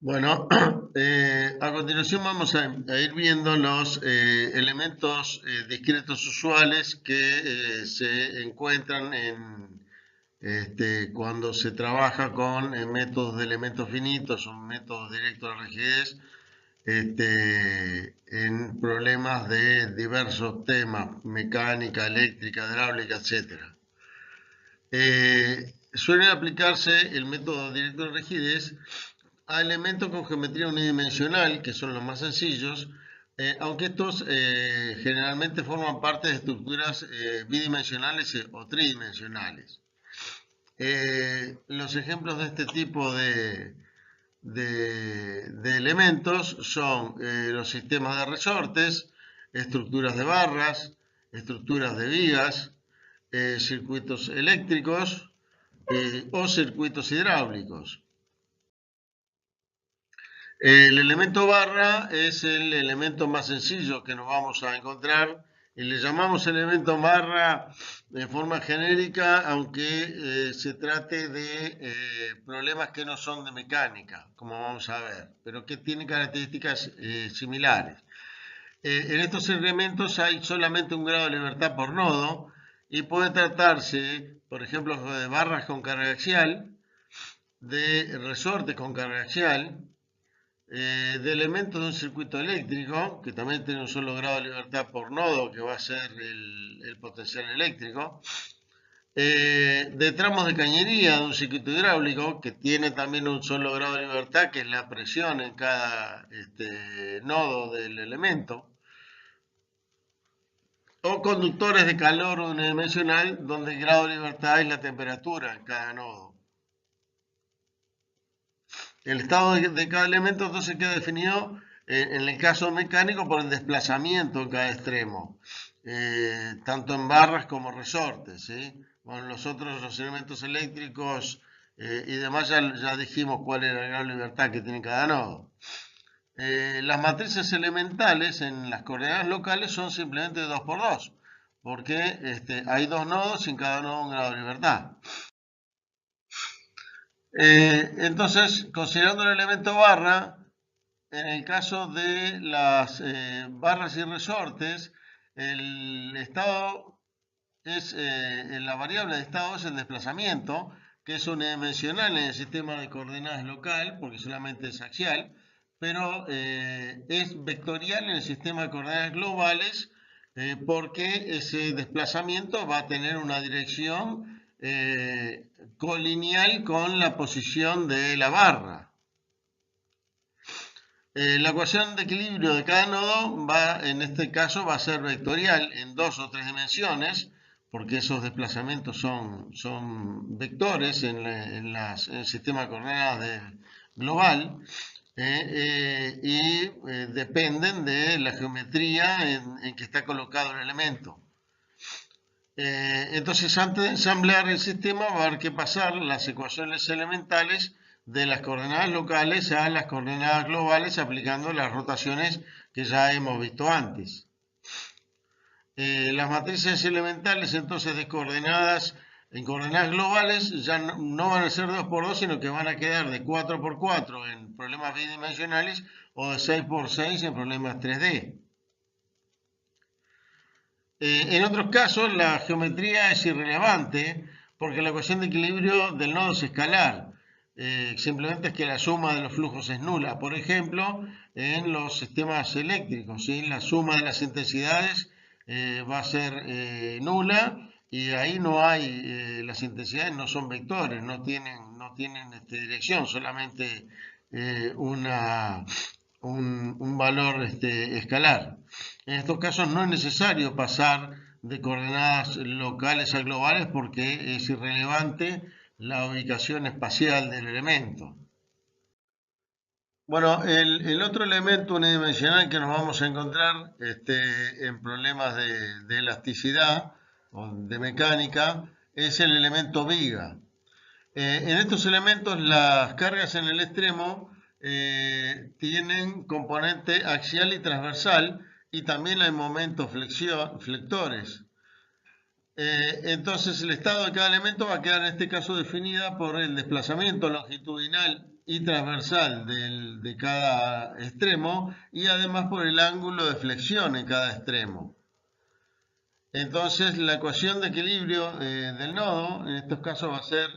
Bueno, a continuación vamos a ir viendo los elementos discretos usuales que se encuentran cuando se trabaja con métodos de elementos finitos o métodos directos de rigidez en problemas de diversos temas, mecánica, eléctrica, hidráulica, etcétera. Suele aplicarse el método directo de rigidez a elementos con geometría unidimensional, que son los más sencillos, aunque estos generalmente forman parte de estructuras bidimensionales o tridimensionales. Los ejemplos de este tipo de elementos son los sistemas de resortes, estructuras de barras, estructuras de vigas, circuitos eléctricos o circuitos hidráulicos. El elemento barra es el elemento más sencillo que nos vamos a encontrar y le llamamos elemento barra de forma genérica, aunque se trate de problemas que no son de mecánica, como vamos a ver, pero que tienen características similares. En estos elementos hay solamente un grado de libertad por nodo y puede tratarse, por ejemplo, de barras con carga axial, de resortes con carga axial, de elementos de un circuito eléctrico, que también tiene un solo grado de libertad por nodo, que va a ser el potencial eléctrico, de tramos de cañería de un circuito hidráulico, que tiene también un solo grado de libertad, que es la presión en cada nodo del elemento, o conductores de calor unidimensional, donde el grado de libertad es la temperatura en cada nodo. El estado de cada elemento entonces queda definido en el caso mecánico por el desplazamiento en cada extremo, tanto en barras como resortes, ¿sí? Bueno, los elementos eléctricos y demás ya dijimos cuál es el grado de libertad que tiene cada nodo. Las matrices elementales en las coordenadas locales son simplemente 2 por 2, porque hay dos nodos y en cada nodo un grado de libertad. Entonces, considerando el elemento barra, en el caso de las barras y resortes, el estado es, la variable de estado es el desplazamiento, que es unidimensional en el sistema de coordenadas local, porque solamente es axial, pero es vectorial en el sistema de coordenadas globales, porque ese desplazamiento va a tener una dirección colineal con la posición de la barra. La ecuación de equilibrio de cada nodo en este caso va a ser vectorial en 2 o 3 dimensiones, porque esos desplazamientos son vectores en el sistema de coordenadas global y dependen de la geometría en que está colocado el elemento. Entonces, antes de ensamblar el sistema va a haber que pasar las ecuaciones elementales de las coordenadas locales a las coordenadas globales aplicando las rotaciones que ya hemos visto antes. Las matrices elementales entonces en coordenadas globales ya no van a ser 2 por 2, sino que van a quedar de 4 por 4 en problemas bidimensionales o de 6 por 6 en problemas 3D. En otros casos, la geometría es irrelevante porque la ecuación de equilibrio del nodo es escalar. Simplemente es que la suma de los flujos es nula. Por ejemplo, en los sistemas eléctricos, ¿sí? La suma de las intensidades va a ser nula y ahí no hay, las intensidades no son vectores, no tienen dirección, solamente un valor escalar. En estos casos no es necesario pasar de coordenadas locales a globales porque es irrelevante la ubicación espacial del elemento. Bueno, el otro elemento unidimensional que nos vamos a encontrar en problemas de elasticidad o de mecánica es el elemento viga. En estos elementos las cargas en el extremo tienen componente axial y transversal y también hay momentos flectores. Entonces el estado de cada elemento va a quedar en este caso definida por el desplazamiento longitudinal y transversal de cada extremo y además por el ángulo de flexión en cada extremo. Entonces la ecuación de equilibrio del nodo en estos casos va a ser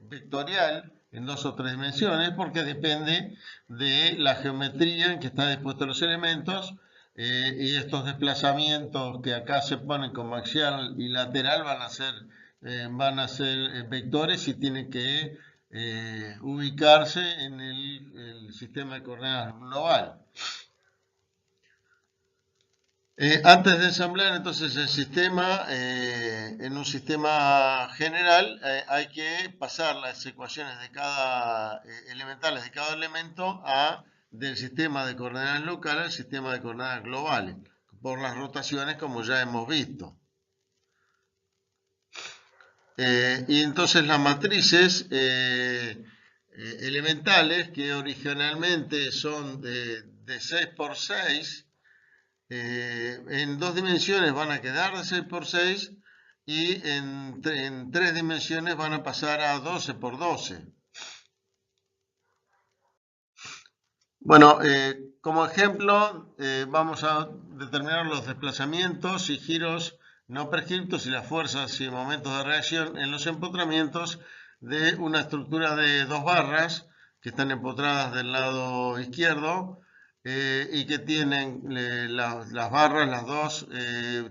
vectorial en 2 o 3 dimensiones porque depende de la geometría en que están dispuestos los elementos y estos desplazamientos que acá se ponen como axial y lateral van a ser vectores y tienen que ubicarse en el sistema de coordenadas global. Antes de ensamblar entonces el sistema en un sistema general hay que pasar las ecuaciones de cada elementales de cada elemento del sistema de coordenadas local al sistema de coordenadas globales por las rotaciones como ya hemos visto. Y entonces las matrices elementales que originalmente son de 6 por 6 en 2 dimensiones van a quedar de 6 por 6 y en 3 dimensiones van a pasar a 12 por 12. Bueno, como ejemplo vamos a determinar los desplazamientos y giros no prescriptos y las fuerzas y momentos de reacción en los empotramientos de una estructura de 2 barras que están empotradas del lado izquierdo y que tienen las barras, las dos,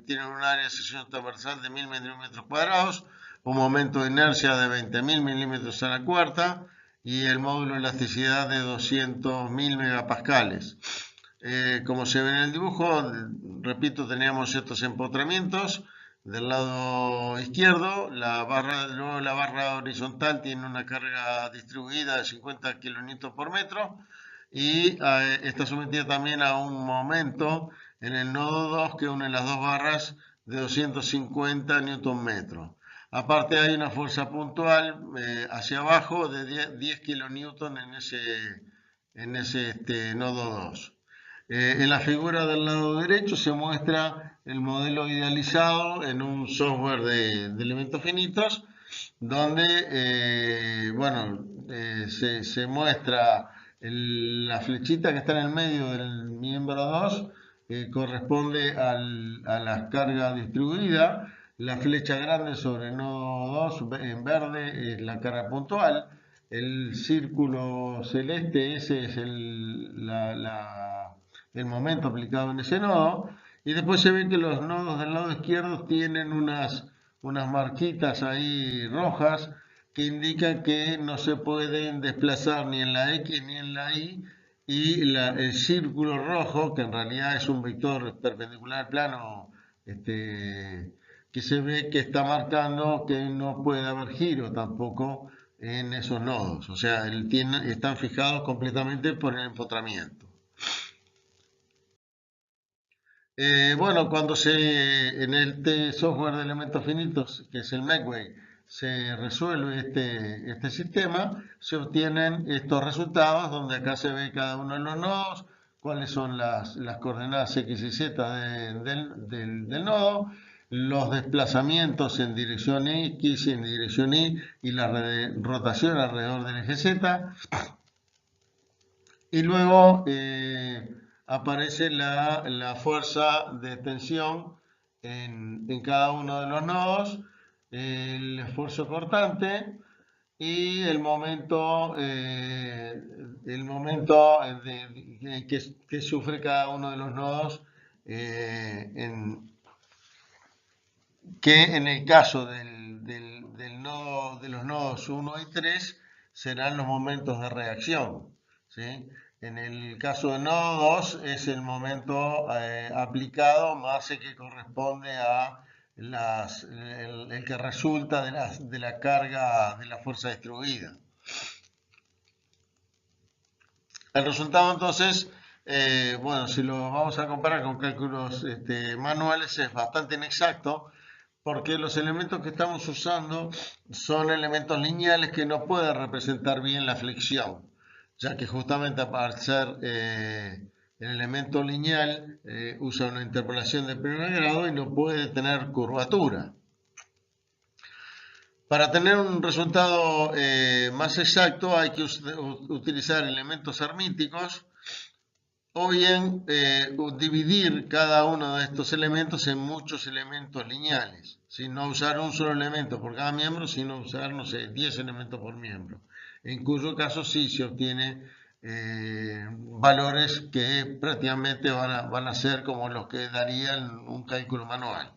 tienen un área de sección transversal de 1000 milímetros cuadrados, un momento de inercia de 20.000 milímetros a la cuarta y el módulo de elasticidad de 200.000 megapascales. Como se ve en el dibujo, repito, teníamos estos empotramientos del lado izquierdo, luego la barra horizontal tiene una carga distribuida de 50 kN por metro y está sometida también a un momento en el nodo 2 que une las dos barras de 250 Nm. Aparte hay una fuerza puntual hacia abajo de 10 kN en ese nodo 2. En la figura del lado derecho se muestra el modelo idealizado en un software de elementos finitos, donde se muestra la flechita que está en el medio del miembro 2, corresponde a la carga distribuida. La flecha grande sobre el nodo 2 en verde es la carga puntual. El círculo celeste, ese es el momento aplicado en ese nodo. Y después se ve que los nodos del lado izquierdo tienen unas marquitas ahí rojas que indican que no se pueden desplazar ni en la X ni en la Y. Y el círculo rojo, que en realidad es un vector perpendicular al plano, que se ve que está marcando que no puede haber giro tampoco en esos nodos. O sea, están fijados completamente por el empotramiento. Bueno, cuando en este software de elementos finitos, que es el Megway, se resuelve este sistema, se obtienen estos resultados, donde acá se ve cada uno de los nodos, cuáles son las coordenadas X y Z del nodo, los desplazamientos en dirección X y en dirección y la rotación alrededor del eje Z. Y luego aparece la fuerza de tensión en cada uno de los nodos, el esfuerzo cortante y el momento que sufre cada uno de los nodos, que en el caso de los nodos 1 y 3 serán los momentos de reacción, ¿sí? En el caso del nodo 2 es el momento aplicado más el que corresponde a el que resulta de la carga de la fuerza distribuida. El resultado entonces, bueno, si lo vamos a comparar con cálculos manuales es bastante inexacto, porque los elementos que estamos usando son elementos lineales que no pueden representar bien la flexión, ya que justamente al ser el elemento lineal usa una interpolación de primer grado y no puede tener curvatura. Para tener un resultado más exacto hay que utilizar elementos hermíticos o bien dividir cada uno de estos elementos en muchos elementos lineales, sin no usar un solo elemento por cada miembro, sino usar, no sé, 10 elementos por miembro, en cuyo caso sí se obtiene valores que prácticamente van a ser como los que darían un cálculo manual.